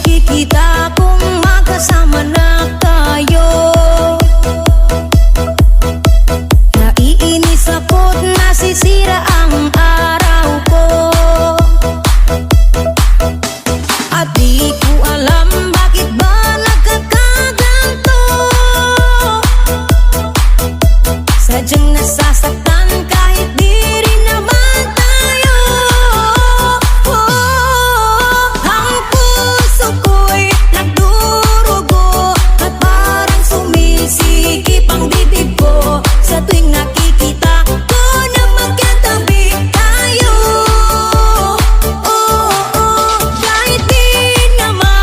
makikita kung magkasama na tayo. Naiinis ako't nasisira ang araw ko, at di ko alam